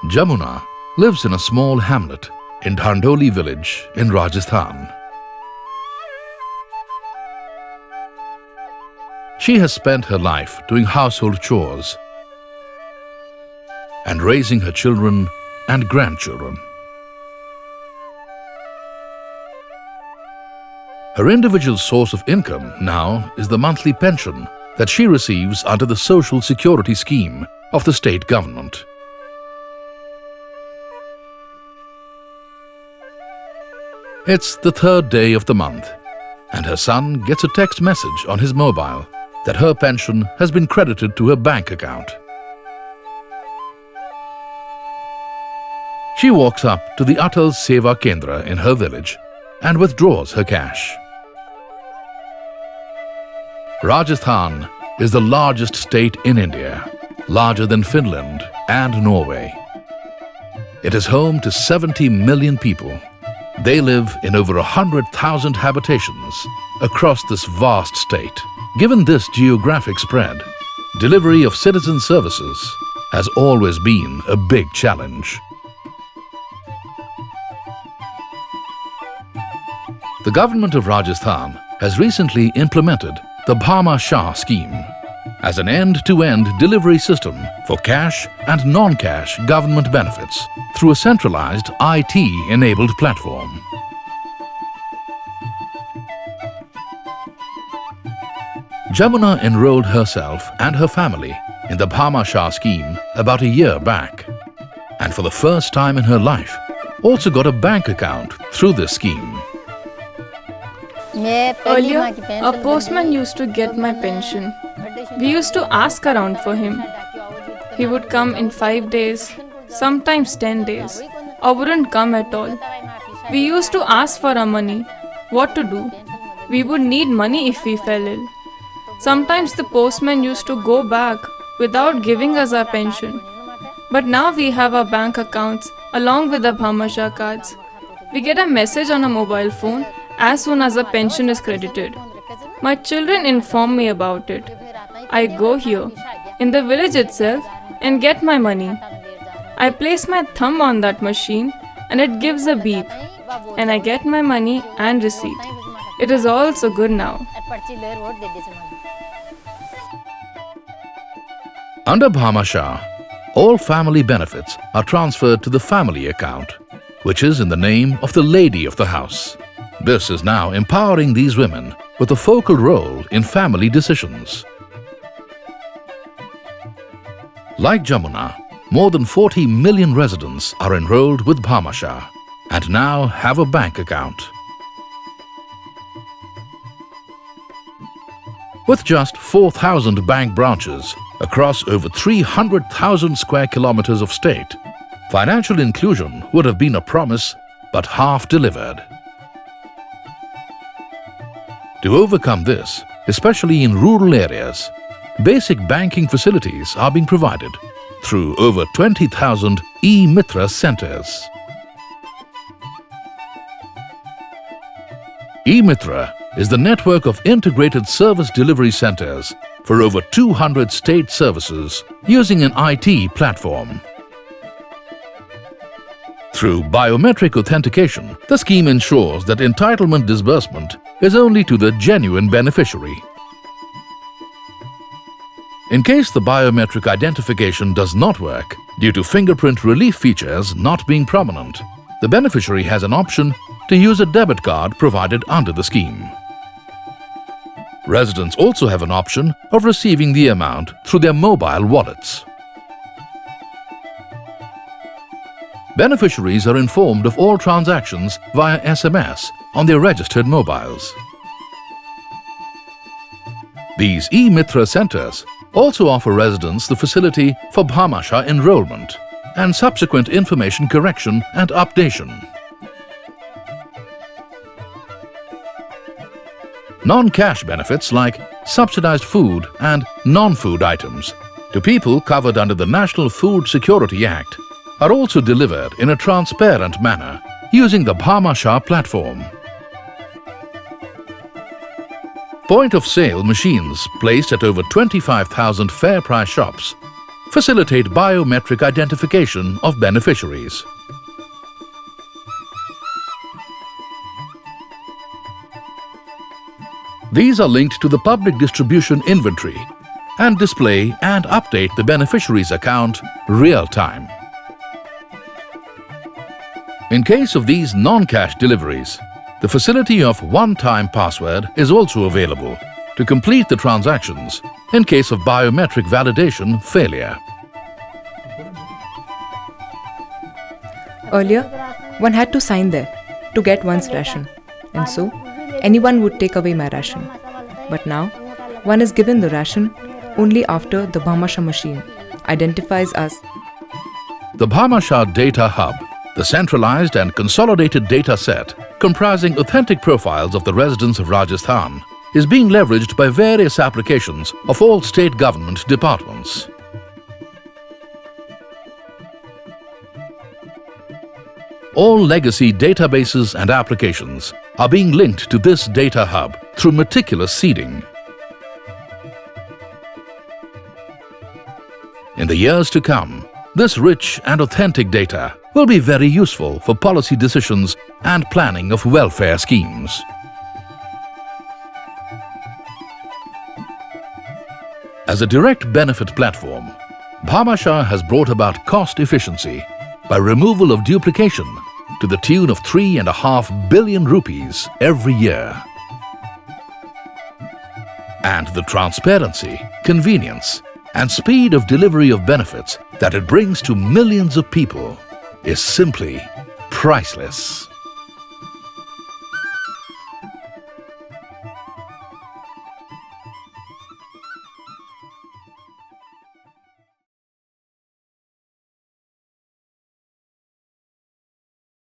Jamuna lives in a small hamlet in Dhandoli village in Rajasthan. She has spent her life doing household chores and raising her children and grandchildren. Her individual source of income now is the monthly pension that she receives under the Social Security scheme of the state government. It's the third day of the month, and her son gets a text message on his mobile that her pension has been credited to her bank account. She walks up to the Atal Seva Kendra in her village and withdraws her cash. Rajasthan is the largest state in India, larger than Finland and Norway. It is home to 70 million people. They live in over 100,000 habitations across this vast state. Given this geographic spread, delivery of citizen services has always been a big challenge. The government of Rajasthan has recently implemented the Bhamashah scheme as an end-to-end delivery system for cash and non-cash government benefits through a centralized IT-enabled platform. Jamuna enrolled herself and her family in the Bhamashah scheme about a year back, and for the first time in her life also got a bank account through this scheme. Earlier, a postman used to get my pension. We used to ask around for him. He would come in 5 days, sometimes 10 days, or wouldn't come at all. We used to ask for our money, what to do. We would need money if we fell ill. Sometimes the postman used to go back without giving us our pension. But now we have our bank accounts along with the Bhamashah cards. We get a message on a mobile phone as soon as a pension is credited. My children inform me about it. I go here, in the village itself, and get my money. I place my thumb on that machine and it gives a beep, and I get my money and receipt. It is all so good now. Under Bhamashah, all family benefits are transferred to the family account, which is in the name of the lady of the house. This is now empowering these women with a focal role in family decisions. Like Jamuna, more than 40 million residents are enrolled with Bhamashah and now have a bank account. With just 4,000 bank branches across over 300,000 square kilometers of state, financial inclusion would have been a promise but half delivered. To overcome this, especially in rural areas, basic banking facilities are being provided through over 20,000 e-Mitra centers. e-Mitra is the network of integrated service delivery centers for over 200 state services using an IT platform. Through Biometric Authentication, the scheme ensures that entitlement disbursement is only to the genuine beneficiary. In case the biometric identification does not work due to fingerprint relief features not being prominent, the beneficiary has an option to use a debit card provided under the scheme. Residents also have an option of receiving the amount through their mobile wallets. Beneficiaries are informed of all transactions via SMS on their registered mobiles. These e-Mitra centers also offer residents the facility for Bhamashah enrollment and subsequent information correction and updation. Non-cash benefits like subsidized food and non-food items to people covered under the National Food Security Act are also delivered in a transparent manner using the Bhamashah platform. Point-of-sale machines placed at over 25,000 fair price shops facilitate biometric identification of beneficiaries. These are linked to the public distribution inventory and display and update the beneficiary's account real-time. In case of these non-cash deliveries, the facility of one-time password is also available to complete the transactions in case of biometric validation failure. Earlier, one had to sign there to get one's ration, and so anyone would take away my ration. But now, one is given the ration only after the Bhamashah machine identifies us. The Bhamashah Data Hub, the centralized and consolidated data set comprising authentic profiles of the residents of Rajasthan, is being leveraged by various applications of all state government departments. All legacy databases and applications are being linked to this data hub through meticulous seeding. In the years to come, this rich and authentic data will be very useful for policy decisions and planning of welfare schemes. As a direct benefit platform, Bhamashah has brought about cost efficiency by removal of duplication to the tune of 3.5 billion rupees every year. And the transparency, convenience, and speed of delivery of benefits that it brings to millions of people is simply priceless.